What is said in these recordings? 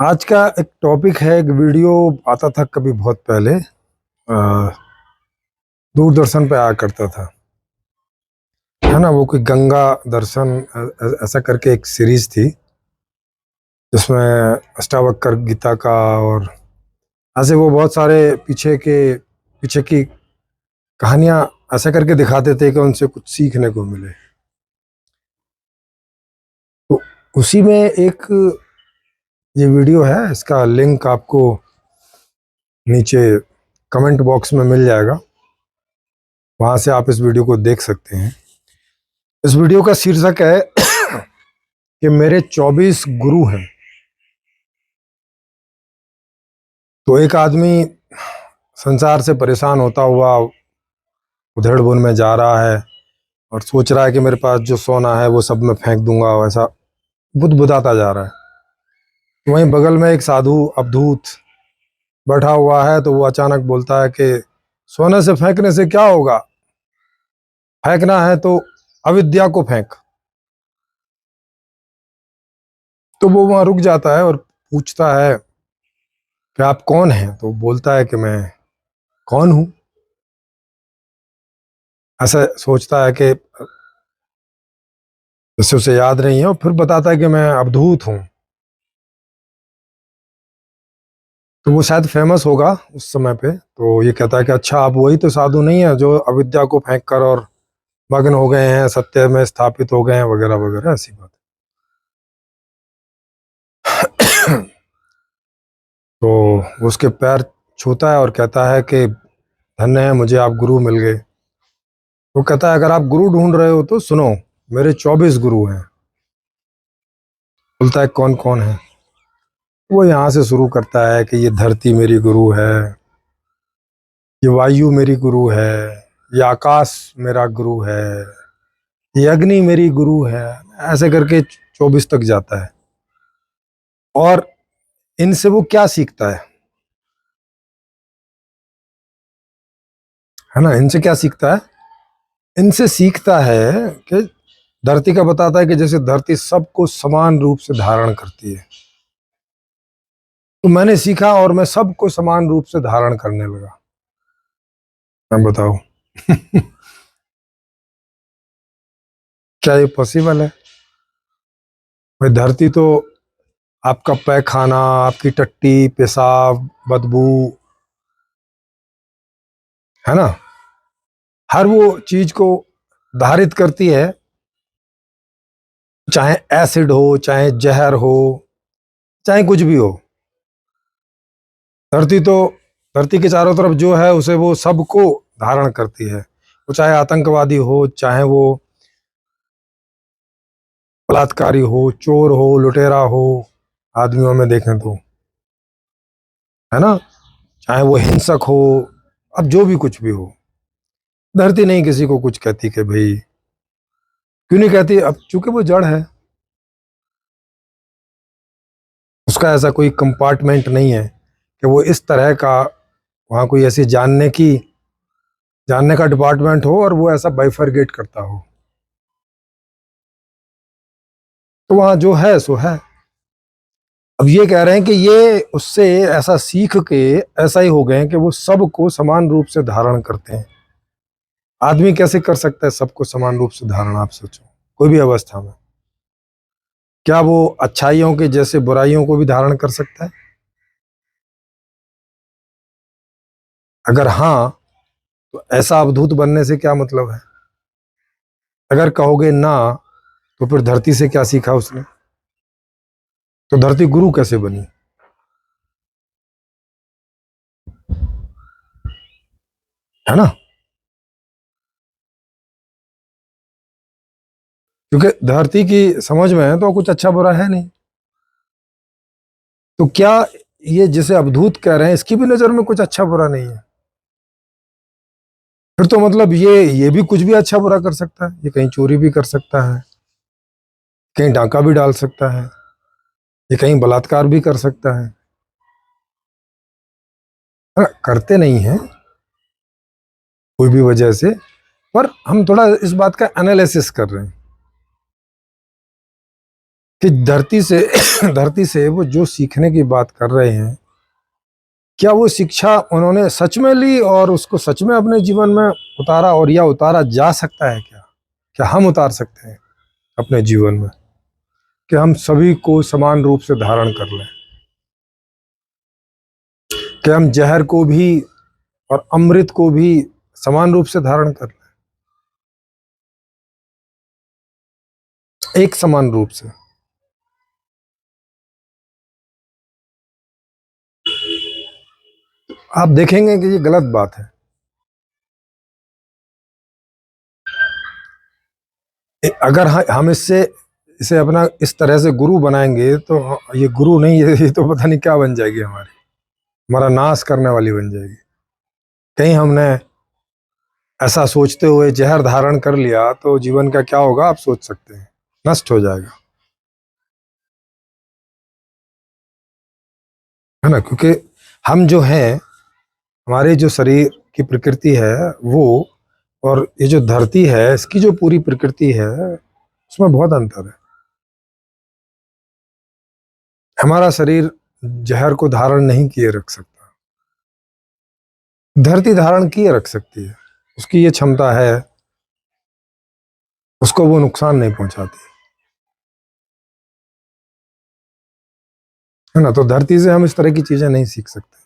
आज का एक टॉपिक है। एक वीडियो आता था कभी बहुत पहले, दूरदर्शन पे आया करता था, है ना। वो कोई गंगा दर्शन ऐसा करके एक सीरीज थी, जिसमें अष्टावक्र गीता का और ऐसे वो बहुत सारे पीछे की कहानियां ऐसा करके दिखाते थे कि उनसे कुछ सीखने को मिले। तो उसी में एक ये वीडियो है, इसका लिंक आपको नीचे कमेंट बॉक्स में मिल जाएगा, वहां से आप इस वीडियो को देख सकते हैं। इस वीडियो का शीर्षक है कि मेरे 24 गुरु हैं। तो एक आदमी संसार से परेशान होता हुआ उधेड़ बुन में जा रहा है और सोच रहा है कि मेरे पास जो सोना है वो सब मैं फेंक दूंगा, वैसा बुदबुदाता जा रहा है। वहीं बगल में एक साधु अवधूत बैठा हुआ है, तो वो अचानक बोलता है कि सोने से फेंकने से क्या होगा, फेंकना है तो अविद्या को फेंक। तो वो वहां रुक जाता है और पूछता है कि आप कौन हैं। तो बोलता है कि मैं कौन हूं। ऐसा सोचता है कि जिससे उसे याद नहीं है, और फिर बताता है कि मैं अवधूत हूँ। तो वो शायद फेमस होगा उस समय पे। तो ये कहता है कि अच्छा, आप वही तो साधु नहीं है जो अविद्या को फेंक कर और मग्न हो गए हैं, सत्य में स्थापित हो गए हैं, वगैरह वगैरह ऐसी बात। तो वो उसके पैर छूता है और कहता है कि धन्य है, मुझे आप गुरु मिल गए। वो कहता है अगर आप गुरु ढूंढ रहे हो तो सुनो, मेरे 24 गुरु हैं। बोलता है कौन कौन है। वो यहाँ से शुरू करता है कि ये धरती मेरी गुरु है, ये वायु मेरी गुरु है, ये आकाश मेरा गुरु है, ये अग्नि मेरी गुरु है। ऐसे करके 24 तक जाता है। और इनसे वो क्या सीखता है ना, इनसे क्या सीखता है। इनसे सीखता है कि धरती का बताता है कि जैसे धरती सबको समान रूप से धारण करती है, तो मैंने सीखा और मैं सबको समान रूप से धारण करने लगा। मैं बताओ क्या ये पॉसिबल है? भाई धरती तो आपका पैखाना, आपकी टट्टी, पेशाब, बदबू, है ना, हर वो चीज को धारित करती है। चाहे एसिड हो, चाहे जहर हो, चाहे कुछ भी हो। धरती तो धरती के चारों तरफ जो है उसे वो सबको धारण करती है। वो चाहे आतंकवादी हो, चाहे वो बलात्कारी हो, चोर हो, लुटेरा हो, आदमियों में देखें तो, है ना, चाहे वो हिंसक हो, अब जो भी कुछ भी हो, धरती नहीं किसी को कुछ कहती कि भाई, क्यों नहीं कहती? अब चूंकि वो जड़ है, उसका ऐसा कोई कंपार्टमेंट नहीं है कि वो इस तरह का, वहाँ कोई ऐसी जानने का डिपार्टमेंट हो और वो ऐसा बाइफरगेट करता हो। तो वहाँ जो है सो है। अब ये कह रहे हैं कि ये उससे ऐसा सीख के ऐसा ही हो गए हैं कि वो सबको समान रूप से धारण करते हैं। आदमी कैसे कर सकता है सबको समान रूप से धारण? आप सोचो, कोई भी अवस्था में क्या वो अच्छाइयों के जैसे बुराइयों को भी धारण कर सकता है? अगर हाँ, तो ऐसा अवधूत बनने से क्या मतलब है? अगर कहोगे ना, तो फिर धरती से क्या सीखा उसने? तो धरती गुरु कैसे बनी? है ना, क्योंकि धरती की समझ में है तो कुछ अच्छा बुरा है नहीं। तो क्या ये जिसे अवधूत कह रहे हैं इसकी भी नजर में कुछ अच्छा बुरा नहीं है? फिर तो मतलब ये भी कुछ भी अच्छा बुरा कर सकता है। ये कहीं चोरी भी कर सकता है, कहीं डाका भी डाल सकता है, ये कहीं बलात्कार भी कर सकता है। हाँ, करते नहीं है कोई भी वजह से, पर हम थोड़ा इस बात का एनालिसिस कर रहे हैं। कि धरती से धरती से वो जो सीखने की बात कर रहे हैं, क्या वो शिक्षा उन्होंने सच में ली और उसको सच में अपने जीवन में उतारा, और या उतारा जा सकता है क्या? क्या हम उतार सकते हैं अपने जीवन में कि हम सभी को समान रूप से धारण कर लें, कि हम जहर को भी और अमृत को भी समान रूप से धारण कर लें, एक समान रूप से? आप देखेंगे कि ये गलत बात है। अगर हम इससे इसे अपना इस तरह से गुरु बनाएंगे तो ये गुरु नहीं, ये तो पता नहीं क्या बन जाएगी, हमारा नाश करने वाली बन जाएगी। कहीं हमने ऐसा सोचते हुए जहर धारण कर लिया तो जीवन का क्या होगा आप सोच सकते हैं, नष्ट हो जाएगा, है ना? क्योंकि हम जो हैं, हमारे जो शरीर की प्रकृति है वो, और ये जो धरती है इसकी जो पूरी प्रकृति है उसमें बहुत अंतर है। हमारा शरीर जहर को धारण नहीं किए रख सकता, धरती धारण किए रख सकती है, उसकी ये क्षमता है, उसको वो नुकसान नहीं पहुंचाती, है ना? तो धरती से हम इस तरह की चीजें नहीं सीख सकते।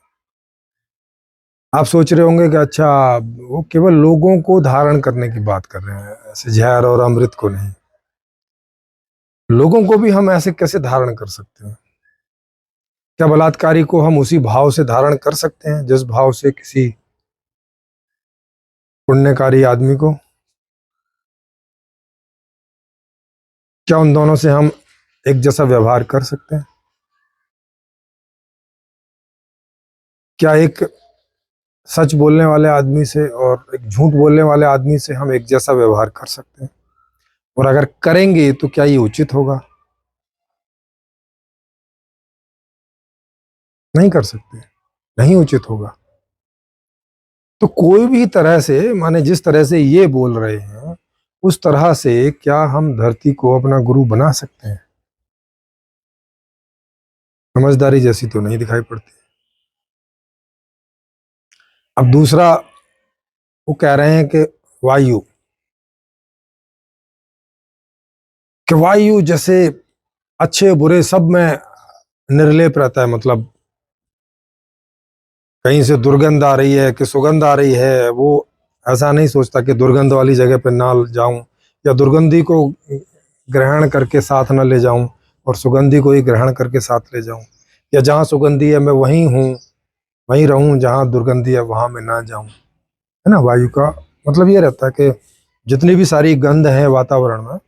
आप सोच रहे होंगे कि अच्छा, वो केवल लोगों को धारण करने की बात कर रहे हैं, ऐसे जहर और अमृत को नहीं। लोगों को भी हम ऐसे कैसे धारण कर सकते हैं? क्या बलात्कारी को हम उसी भाव से धारण कर सकते हैं जिस भाव से किसी पुण्यकारी आदमी को? क्या उन दोनों से हम एक जैसा व्यवहार कर सकते हैं? क्या एक सच बोलने वाले आदमी से और एक झूठ बोलने वाले आदमी से हम एक जैसा व्यवहार कर सकते हैं? और अगर करेंगे तो क्या ये उचित होगा? नहीं कर सकते, नहीं उचित होगा। तो कोई भी तरह से, माने जिस तरह से ये बोल रहे हैं उस तरह से क्या हम धरती को अपना गुरु बना सकते हैं? समझदारी जैसी तो नहीं दिखाई पड़ती। अब दूसरा, वो कह रहे हैं कि वायु, कि वायु जैसे अच्छे बुरे सब में निर्लेप रहता है, मतलब कहीं से दुर्गंध आ रही है कि सुगंध आ रही है, वो ऐसा नहीं सोचता कि दुर्गंध वाली जगह पे ना जाऊं, या दुर्गंधी को ग्रहण करके साथ न ले जाऊं और सुगंधी को ही ग्रहण करके साथ ले जाऊं, या जहां सुगंधी है मैं वहीं हूं, वहीं रहूं, जहां दुर्गंधी है वहां मैं ना जाऊं, है ना? वायु का मतलब ये रहता है कि जितनी भी सारी गंध है वातावरण में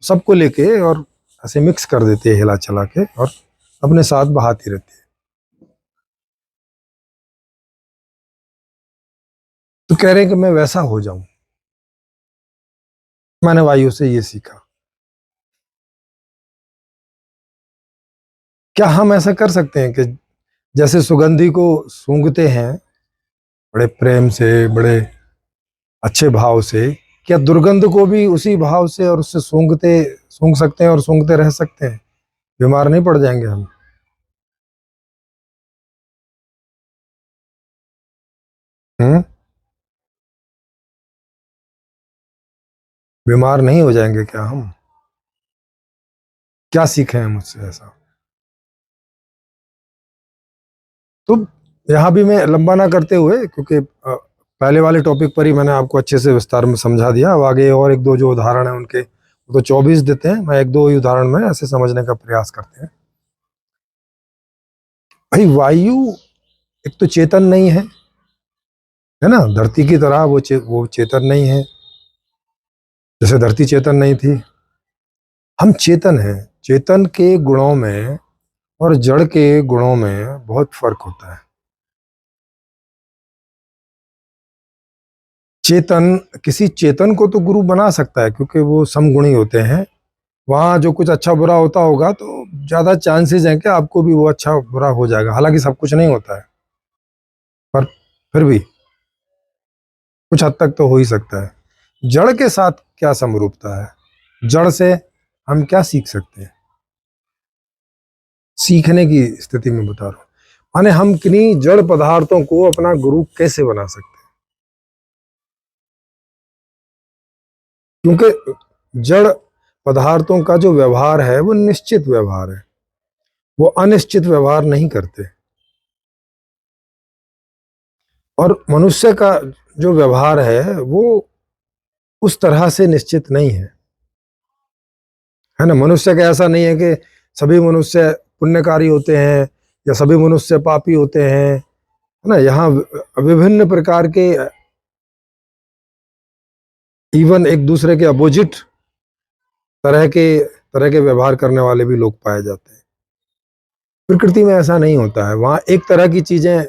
सबको लेके और ऐसे मिक्स कर देती है हिला चला के, और अपने साथ बहाती रहती है। तो कह रहे हैं कि मैं वैसा हो जाऊं। मैंने वायु से ये सीखा। क्या हम ऐसा कर सकते हैं कि जैसे सुगंधी को सूंघते हैं बड़े प्रेम से, बड़े अच्छे भाव से, क्या दुर्गंध को भी उसी भाव से और उससे सूंघ सकते हैं और सूंघते रह सकते हैं? बीमार नहीं पड़ जाएंगे हम? हम्म? बीमार नहीं हो जाएंगे क्या हम? क्या सीखे हैं मुझसे ऐसा? तो यहाँ भी मैं लंबा ना करते हुए, क्योंकि पहले वाले टॉपिक पर ही मैंने आपको अच्छे से विस्तार में समझा दिया, अब आगे और एक दो जो उदाहरण है उनके, वो तो 24 देते हैं, मैं एक दो ही उदाहरण में ऐसे समझने का प्रयास करते हैं। भाई वायु एक तो चेतन नहीं है ना? धरती की तरह वो चेतन नहीं है, जैसे धरती चेतन नहीं थी। हम चेतन हैं। चेतन के गुणों में और जड़ के गुणों में बहुत फर्क होता है। चेतन किसी चेतन को तो गुरु बना सकता है क्योंकि वो समगुणी होते हैं। वहां जो कुछ अच्छा बुरा होता होगा तो ज्यादा चांसेस हैं कि आपको भी वो अच्छा बुरा हो जाएगा, हालांकि सब कुछ नहीं होता है, पर फिर भी कुछ हद तक तो हो ही सकता है। जड़ के साथ क्या समरूपता है? जड़ से हम क्या सीख सकते हैं? सीखने की स्थिति में बता रहा हूं। माने हम किन्हीं जड़ पदार्थों को अपना गुरु कैसे बना सकते हैं, क्योंकि जड़ पदार्थों का जो व्यवहार है वो निश्चित व्यवहार है, वो अनिश्चित व्यवहार नहीं करते। और मनुष्य का जो व्यवहार है वो उस तरह से निश्चित नहीं है ना। मनुष्य का ऐसा नहीं है कि सभी मनुष्य पुण्यकारी होते हैं या सभी मनुष्य पापी होते हैं, है ना। यहाँ विभिन्न प्रकार के, इवन एक दूसरे के अपोजिट तरह के व्यवहार करने वाले भी लोग पाए जाते हैं। प्रकृति में ऐसा नहीं होता है, वहां एक तरह की चीजें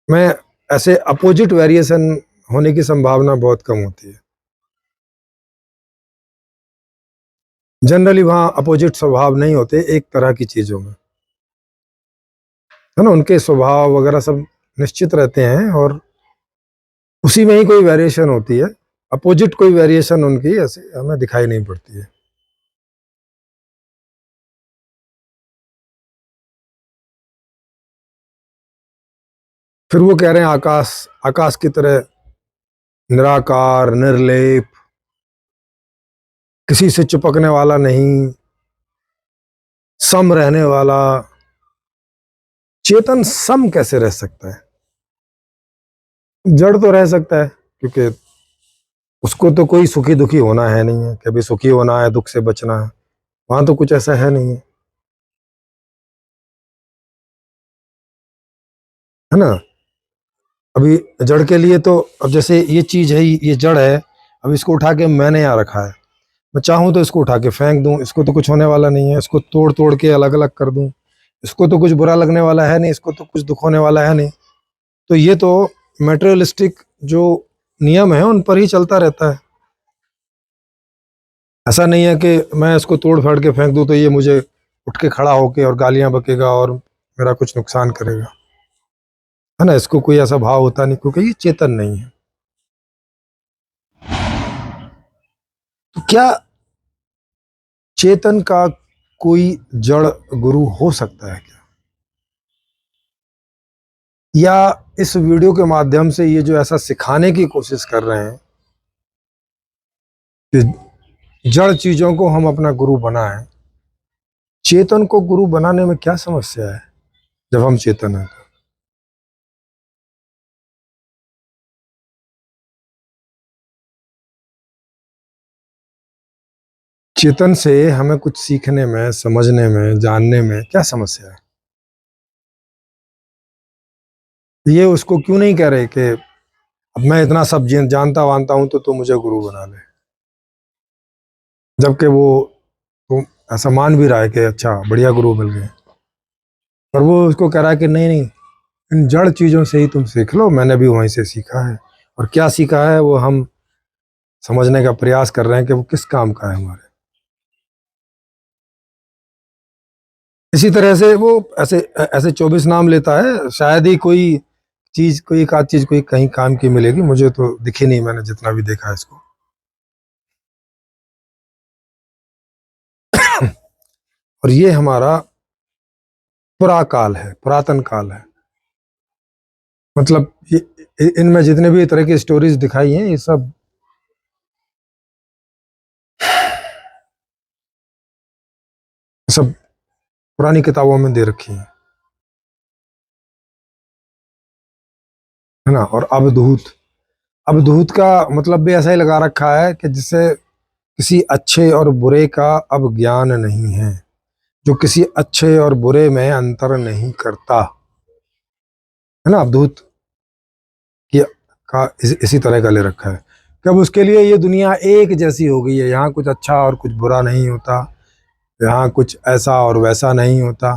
में ऐसे अपोजिट वेरिएशन होने की संभावना बहुत कम होती है। जनरली वहां अपोजिट स्वभाव नहीं होते एक तरह की चीजों में, है ना। उनके स्वभाव वगैरह सब निश्चित रहते हैं और उसी में ही कोई वेरिएशन होती है। अपोजिट कोई वेरिएशन उनकी ऐसे हमें दिखाई नहीं पड़ती है। फिर वो कह रहे हैं आकाश, आकाश की तरह निराकार, निर्लेप, किसी से चिपकने वाला नहीं, सम रहने वाला। चेतन सम कैसे रह सकता है? जड़ तो रह सकता है, क्योंकि उसको तो कोई सुखी दुखी होना है नहीं है, कभी सुखी होना है, दुख से बचना है, वहां तो कुछ ऐसा है नहीं है ना। अभी जड़ के लिए तो, अब जैसे ये चीज है, ये जड़ है, अब इसको उठा के मैंने यहाँ रखा है, मैं चाहूं तो इसको उठा के फेंक दूं, इसको तो कुछ होने वाला नहीं है। इसको तोड़ तोड़ के अलग अलग कर दूं, इसको तो कुछ बुरा लगने वाला है नहीं, इसको तो कुछ दुख होने वाला है नहीं। तो ये तो मेटेरियलिस्टिक जो नियम है उन पर ही चलता रहता है। ऐसा नहीं है कि मैं इसको तोड़ फाड़ के फेंक दूं तो ये मुझे उठ के खड़ा होके और गालियां बकेगा और मेरा कुछ नुकसान करेगा, है ना। इसको कोई ऐसा भाव होता नहीं, क्योंकि ये चेतन नहीं है। तो क्या चेतन का कोई जड़ गुरु हो सकता है क्या? या इस वीडियो के माध्यम से ये जो ऐसा सिखाने की कोशिश कर रहे हैं कि जड़ चीजों को हम अपना गुरु बनाएं, चेतन को गुरु बनाने में क्या समस्या है जब हम चेतन हैं? चेतन से हमें कुछ सीखने में, समझने में, जानने में क्या समस्या है? ये उसको क्यों नहीं कह रहे कि अब मैं इतना सब जानता वानता हूं तो तू मुझे गुरु बना ले, जबकि वो तो ऐसा मान भी रहा है कि अच्छा बढ़िया गुरु मिल गए, पर वो उसको कह रहा है कि नहीं नहीं, इन जड़ चीजों से ही तुम सीख लो, मैंने भी वहीं से सीखा है। और क्या सीखा है वो हम समझने का प्रयास कर रहे हैं कि वो किस काम का है हमारे। इसी तरह से वो ऐसे ऐसे 24 नाम लेता है, शायद ही कोई चीज, कोई एक आध चीज कोई कहीं काम की मिलेगी, मुझे तो दिखी नहीं, मैंने जितना भी देखा है इसको। और ये हमारा पुराकाल है, पुरातन काल है। मतलब ये इनमें जितने भी तरह की स्टोरीज दिखाई हैं, ये सब पुरानी किताबों में दे रखी हैं, है ना। और अवधूत, अवधूत का मतलब भी ऐसा ही लगा रखा है कि जिससे किसी अच्छे और बुरे का अब ज्ञान नहीं है, जो किसी अच्छे और बुरे में अंतर नहीं करता, है ना। अवधूत की का इसी तरह का ले रखा है। कब उसके लिए ये दुनिया एक जैसी हो गई है, यहाँ कुछ अच्छा और कुछ बुरा नहीं होता, यहाँ कुछ ऐसा और वैसा नहीं होता,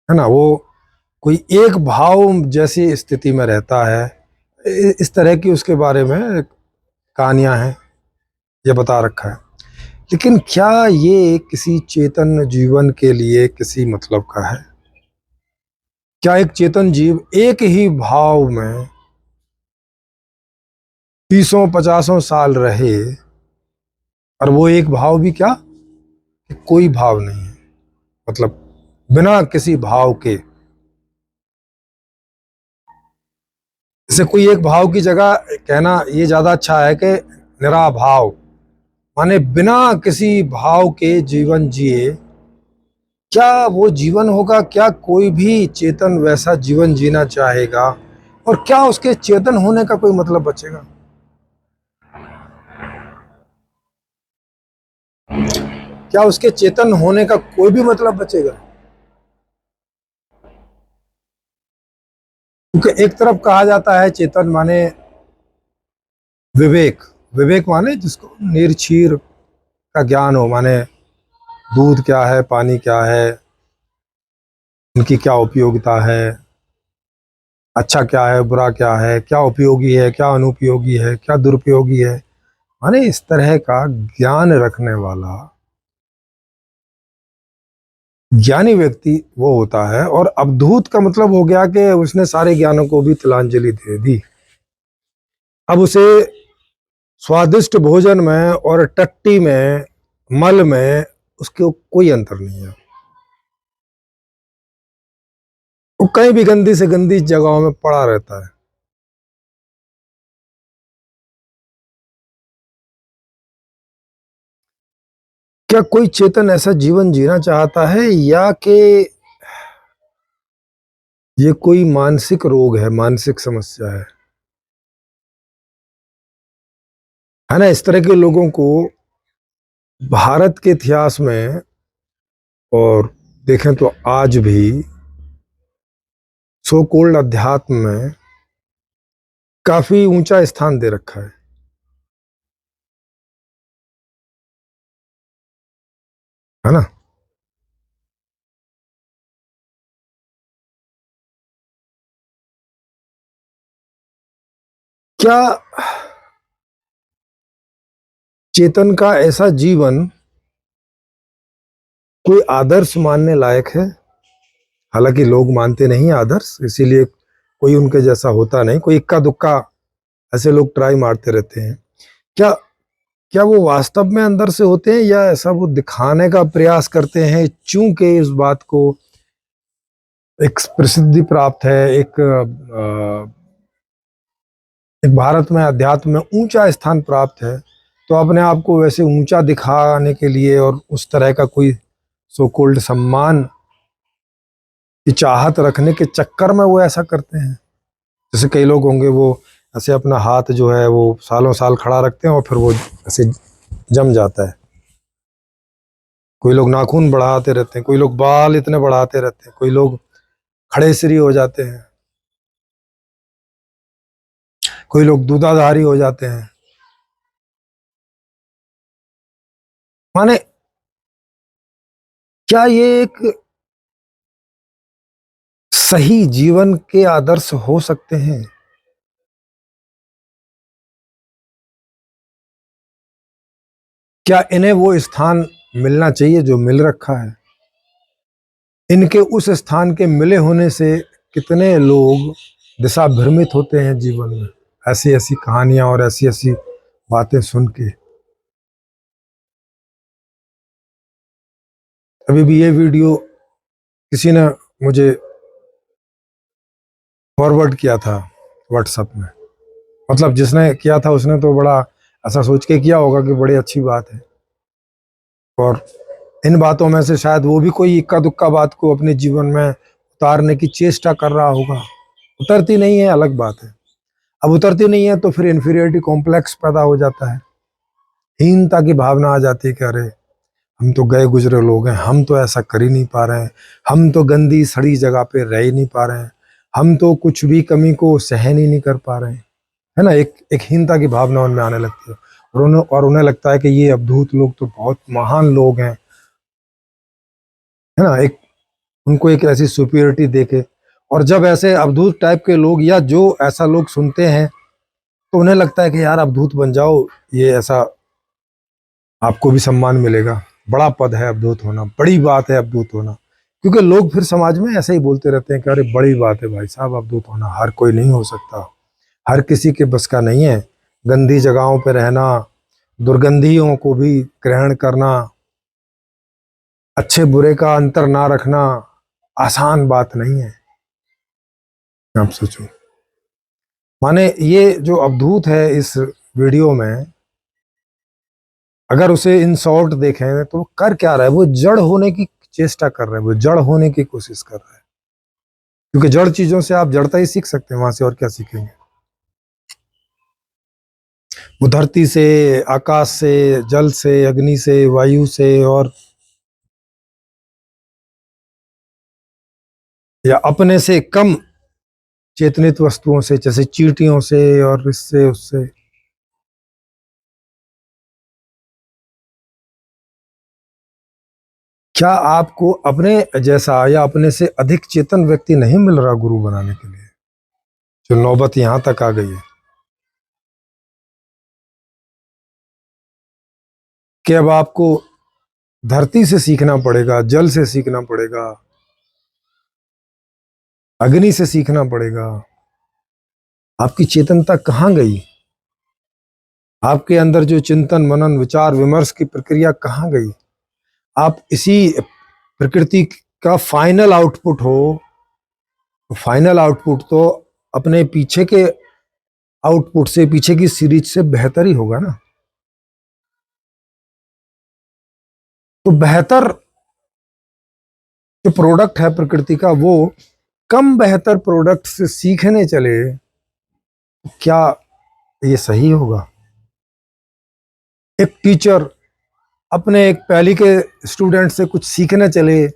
है ना। वो कोई एक भाव जैसी स्थिति में रहता है। इस तरह की उसके बारे में कहानियां हैं, ये बता रखा है। लेकिन क्या ये किसी चेतन जीवन के लिए किसी मतलब का है? क्या एक चेतन जीव एक ही भाव में 30-50 साल रहे, और वो एक भाव भी क्या, कि कोई भाव नहीं है, मतलब बिना किसी भाव के। जैसे कोई एक भाव की जगह कहना ये ज्यादा अच्छा है कि निराभाव, माने बिना किसी भाव के जीवन जिए। क्या वो जीवन होगा? क्या कोई भी चेतन वैसा जीवन जीना चाहेगा? और क्या उसके चेतन होने का कोई मतलब बचेगा? क्या उसके चेतन होने का कोई भी मतलब बचेगा? क्योंकि एक तरफ कहा जाता है चेतन माने विवेक, विवेक माने जिसको निर्क्षीर का ज्ञान हो, माने दूध क्या है, पानी क्या है, इनकी क्या उपयोगिता है, अच्छा क्या है, बुरा क्या है, क्या उपयोगी है, क्या अनुपयोगी है, क्या दुरुपयोगी है, माने इस तरह का ज्ञान रखने वाला ज्ञानी व्यक्ति वो होता है। और अवधूत का मतलब हो गया कि उसने सारे ज्ञानों को भी तिलांजलि दे दी। अब उसे स्वादिष्ट भोजन में और टट्टी में, मल में, उसके कोई अंतर नहीं है। वो कहीं भी गंदी से गंदी जगहों में पड़ा रहता है। क्या कोई चेतन ऐसा जीवन जीना चाहता है, या कि ये कोई मानसिक रोग है, मानसिक समस्या है ना? इस तरह के लोगों को भारत के इतिहास में और देखें तो आज भी सो कोल्ड अध्यात्म में काफी ऊंचा स्थान दे रखा है ना? क्या चेतन का ऐसा जीवन कोई आदर्श मानने लायक है? हालांकि लोग मानते नहीं आदर्श, इसीलिए कोई उनके जैसा होता नहीं, कोई इक्का दुक्का ऐसे लोग ट्राई मारते रहते हैं। क्या क्या वो वास्तव में अंदर से होते हैं, या ऐसा वो दिखाने का प्रयास करते हैं चूंकि इस बात को एक प्रसिद्धि प्राप्त है, एक भारत में अध्यात्म में ऊंचा स्थान प्राप्त है, तो अपने आप को वैसे ऊंचा दिखाने के लिए और उस तरह का कोई सो कोल्ड सम्मान की चाहत रखने के चक्कर में वो ऐसा करते हैं। जैसे कई लोग होंगे वो ऐसे अपना हाथ जो है वो सालों साल खड़ा रखते हैं और फिर वो ऐसे जम जाता है। कोई लोग नाखून बढ़ाते रहते हैं, कोई लोग बाल इतने बढ़ाते रहते हैं, कोई लोग खड़े सिरी हो जाते हैं, कोई लोग दूधाधारी हो जाते हैं। माने क्या ये एक सही जीवन के आदर्श हो सकते हैं? क्या इन्हें वो स्थान मिलना चाहिए जो मिल रखा है? इनके उस स्थान के मिले होने से कितने लोग दिशा भ्रमित होते हैं जीवन में, ऐसी ऐसी कहानियां और ऐसी ऐसी बातें सुन के। अभी भी ये वीडियो किसी ने मुझे फॉरवर्ड किया था व्हाट्सएप में। मतलब जिसने किया था उसने तो बड़ा ऐसा सोच के किया होगा कि बड़ी अच्छी बात है, और इन बातों में से शायद वो भी कोई इक्का दुक्का बात को अपने जीवन में उतारने की चेष्टा कर रहा होगा। उतरती नहीं है अलग बात है। अब उतरती नहीं है तो फिर इन्फीरियरिटी कॉम्प्लेक्स पैदा हो जाता है, हीनता की भावना आ जाती है कि अरे हम तो गए गुजरे लोग हैं, हम तो ऐसा कर ही नहीं पा रहे हैं, हम तो गंदी सड़ी जगह पे रह ही नहीं पा रहे हैं, हम तो कुछ भी कमी को सहन ही नहीं कर पा रहे हैं, है ना? एक एक हीनता की भावना उनमें आने लगती है, और उन्हें लगता है कि ये अवधूत लोग तो बहुत महान लोग हैं, है ना? एक उनको एक ऐसी सुपीरियरिटी देके। और जब ऐसे अवधूत टाइप के लोग या जो ऐसा लोग सुनते हैं तो उन्हें लगता है कि यार अवधूत बन जाओ, ये ऐसा आपको भी सम्मान मिलेगा, बड़ा पद है अवधूत होना, बड़ी बात है अवधूत होना। क्योंकि लोग फिर समाज में ऐसे ही बोलते रहते हैं कि अरे बड़ी बात है भाई साहब अवधूत होना, हर कोई नहीं हो सकता, हर किसी के बस का नहीं है, गंदी जगहों पे रहना, दुर्गंधियों को भी ग्रहण करना, अच्छे बुरे का अंतर ना रखना, आसान बात नहीं है। आप सोचो, माने ये जो अवधूत है इस वीडियो में, अगर उसे इन शॉर्ट देखें तो कर क्या रहा है, वो जड़ होने की चेष्टा कर रहा है, वो जड़ होने की कोशिश कर रहा है। क्योंकि जड़ चीजों से आप जड़ता ही सीख सकते हैं, वहां से और क्या सीखेंगे। वो धरती से, आकाश से, जल से, अग्नि से, वायु से, और या अपने से कम चेतनित वस्तुओं से, जैसे चींटियों से और इससे उससे। क्या आपको अपने जैसा या अपने से अधिक चेतन व्यक्ति नहीं मिल रहा गुरु बनाने के लिए, जो नौबत यहां तक आ गई है कि अब आपको धरती से सीखना पड़ेगा, जल से सीखना पड़ेगा, अग्नि से सीखना पड़ेगा। आपकी चेतनता कहाँ गई? आपके अंदर जो चिंतन मनन विचार विमर्श की प्रक्रिया कहाँ गई? आप इसी प्रकृति का फाइनल आउटपुट हो। फाइनल आउटपुट तो अपने पीछे के आउटपुट से, पीछे की सीरीज से बेहतर ही होगा ना। तो बेहतर जो प्रोडक्ट है प्रकृति का, वो कम बेहतर प्रोडक्ट से सीखने चले, क्या ये सही होगा? एक टीचर अपने एक पहली के स्टूडेंट से कुछ सीखने चले,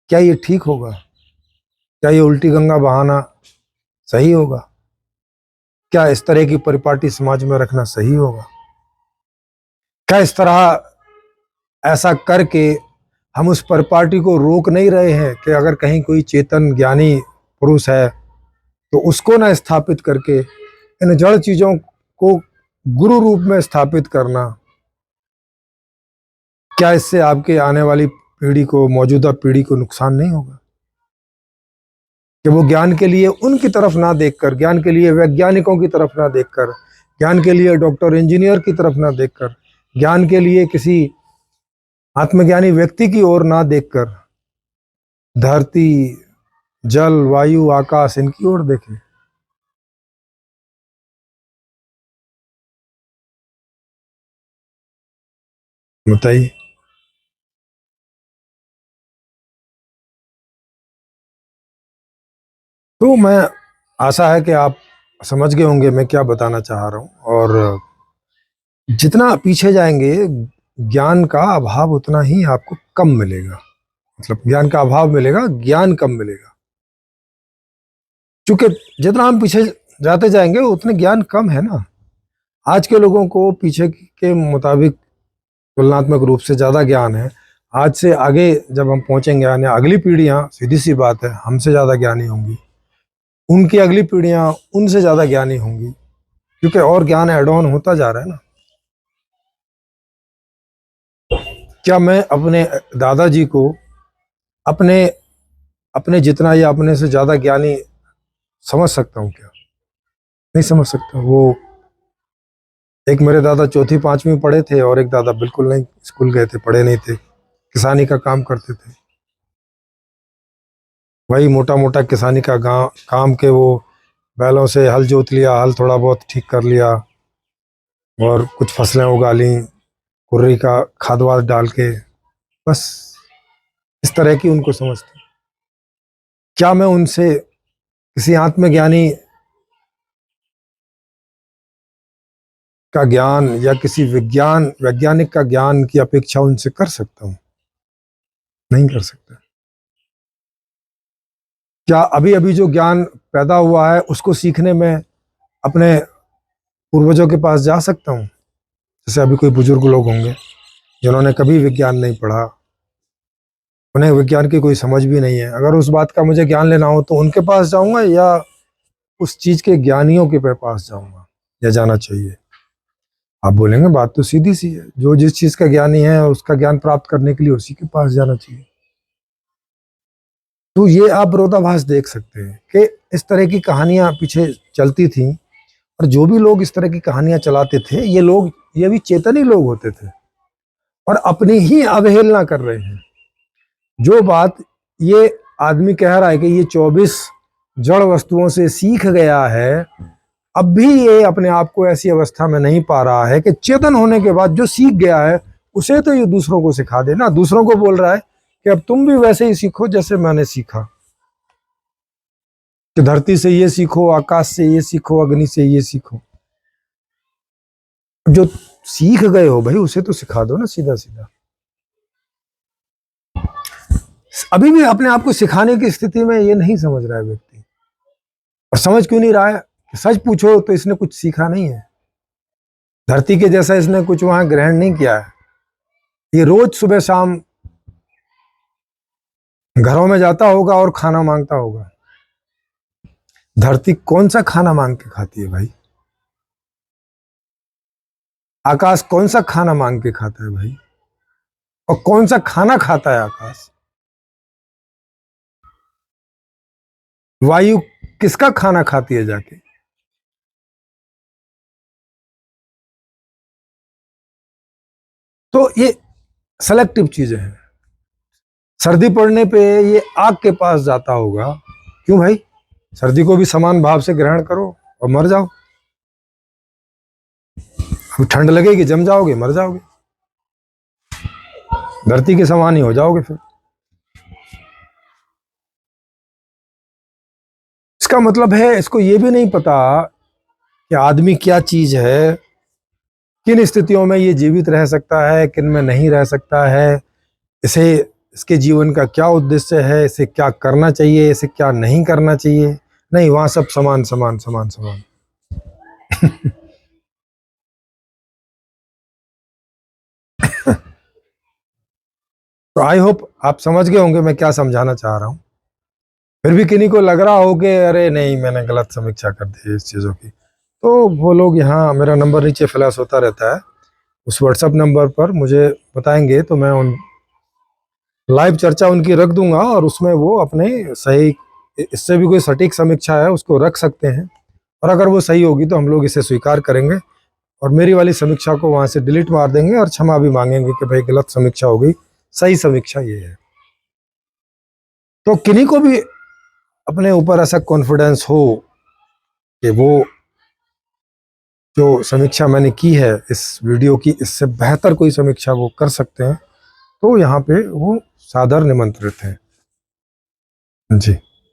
क्या ये ठीक होगा? क्या ये उल्टी गंगा बहाना सही होगा? क्या इस तरह की परिपाटी समाज में रखना सही होगा? क्या इस तरह ऐसा करके हम उस परिपाटी को रोक नहीं रहे हैं कि अगर कहीं कोई चेतन ज्ञानी पुरुष है तो उसको ना स्थापित करके इन जड़ चीजों को गुरु रूप में स्थापित करना, क्या इससे आपके आने वाली पीढ़ी को, मौजूदा पीढ़ी को नुकसान नहीं होगा? कि वो ज्ञान के लिए उनकी तरफ ना देखकर, ज्ञान के लिए वैज्ञानिकों की तरफ ना देखकर, ज्ञान के लिए डॉक्टर इंजीनियर की तरफ ना देखकर, ज्ञान के लिए किसी आत्मज्ञानी व्यक्ति की ओर ना देखकर धरती, जल, वायु, आकाश इनकी ओर देखें। बताइए। तो मैं, आशा है कि आप समझ गए होंगे मैं क्या बताना चाह रहा हूँ। और जितना पीछे जाएंगे, ज्ञान का अभाव उतना ही आपको कम मिलेगा। मतलब ज्ञान का अभाव मिलेगा, ज्ञान कम मिलेगा। क्योंकि जितना हम पीछे जाते जाएंगे उतने ज्ञान कम है ना। आज के लोगों को पीछे के मुताबिक तुलनात्मक रूप से ज्यादा ज्ञान है। आज से आगे जब हम पहुंचेंगे, यानी अगली पीढ़ियां, सीधी सी बात है, हमसे ज्यादा ज्ञानी होंगी, उनकी अगली पीढ़ियां उनसे ज्यादा ज्ञानी होंगी, क्योंकि और ज्ञान ऐड ऑन होता जा रहा है ना। क्या मैं अपने दादाजी को अपने अपने जितना या अपने से ज्यादा ज्ञानी समझ सकता हूँ क्या? नहीं समझ सकता। वो एक मेरे दादा चौथी पांचवी पढ़े थे और एक दादा बिल्कुल नहीं स्कूल गए थे, पढ़े नहीं थे, किसानी का काम करते थे। वही मोटा मोटा किसानी का काम के वो बैलों से हल जोत लिया, हल थोड़ा बहुत ठीक कर लिया और कुछ फसलें उगा ली, कुर्री का खाद वाद डाल के, बस इस तरह की उनको समझ थी। क्या मैं उनसे किसी आत्मज्ञानी का ज्ञान या किसी वैज्ञानिक का ज्ञान की अपेक्षा उनसे कर सकता हूँ? नहीं कर सकता। क्या अभी अभी जो ज्ञान पैदा हुआ है उसको सीखने में अपने पूर्वजों के पास जा सकता हूँ? जैसे अभी कोई बुजुर्ग लोग होंगे जिन्होंने कभी विज्ञान नहीं पढ़ा, उन्हें विज्ञान की कोई समझ भी नहीं है, अगर उस बात का मुझे ज्ञान लेना हो तो उनके पास जाऊंगा या उस चीज के ज्ञानियों के पास जाऊंगा, या जाना चाहिए? आप बोलेंगे बात तो सीधी सी है, जो जिस चीज का ज्ञानी है उसका ज्ञान प्राप्त करने के लिए उसी के पास जाना चाहिए। तो ये आप विरोधाभास देख सकते हैं कि इस तरह की कहानियां पीछे चलती थी, और जो भी लोग इस तरह की कहानियां चलाते थे, ये लोग, ये भी चेतन ही लोग होते थे और अपनी ही अवहेलना कर रहे हैं। जो बात ये आदमी कह रहा है कि ये 24 जड़ वस्तुओं से सीख गया है, अब भी ये अपने आप को ऐसी अवस्था में नहीं पा रहा है कि चेतन होने के बाद जो सीख गया है उसे तो ये दूसरों को सिखा दे ना। दूसरों को बोल रहा है कि अब तुम भी वैसे ही सीखो जैसे मैंने सीखा, कि धरती से ये सीखो, आकाश से ये सीखो, अग्नि से ये सीखो। जो सीख गए हो भाई उसे तो सिखा दो ना सीधा सीधा। अभी भी अपने आप को सिखाने की स्थिति में ये नहीं समझ रहा है व्यक्ति। और समझ क्यों नहीं रहा है? सच पूछो तो इसने कुछ सीखा नहीं है, धरती के जैसा इसने कुछ वहां ग्रहण नहीं किया है। ये रोज सुबह शाम घरों में जाता होगा और खाना मांगता होगा। धरती कौन सा खाना मांग के खाती है भाई? आकाश कौन सा खाना मांग के खाता है भाई? और कौन सा खाना खाता है आकाश? वायु किसका खाना खाती है जाके? तो ये सेलेक्टिव चीजें हैं। सर्दी पड़ने पे ये आग के पास जाता होगा, क्यों भाई? सर्दी को भी समान भाव से ग्रहण करो और मर जाओ। अब ठंड लगेगी, जम जाओगे, मर जाओगे, धरती के समान ही हो जाओगे फिर। इसका मतलब है इसको ये भी नहीं पता कि आदमी क्या चीज है, किन स्थितियों में ये जीवित रह सकता है, किन में नहीं रह सकता है, इसे इसके जीवन का क्या उद्देश्य है, इसे क्या करना चाहिए, इसे क्या नहीं करना चाहिए। नहीं, वहां सब समान समान समान समान। तो आई होप आप समझ गए होंगे मैं क्या समझाना चाह रहा हूं। फिर भी किन्हीं को लग रहा हो कि अरे नहीं मैंने गलत समीक्षा कर दी इस चीज़ों की, तो वो लोग यहाँ मेरा नंबर नीचे फ्लैश होता रहता है, उस व्हाट्सएप नंबर पर मुझे बताएंगे तो मैं उन लाइव चर्चा उनकी रख दूंगा और उसमें वो अपने सही, इससे भी कोई सटीक समीक्षा है उसको रख सकते हैं, और अगर वो सही होगी तो हम लोग इसे स्वीकार करेंगे और मेरी वाली समीक्षा को वहां से डिलीट मार देंगे और क्षमा भी मांगेंगे कि भाई गलत समीक्षा हो गई, सही समीक्षा ये है। तो किन्हीं को भी अपने ऊपर ऐसा कॉन्फिडेंस हो कि वो जो समीक्षा मैंने की है इस वीडियो की, इससे बेहतर कोई समीक्षा वो कर सकते हैं, तो यहाँ पे वो सादर निमंत्रित हैं जी।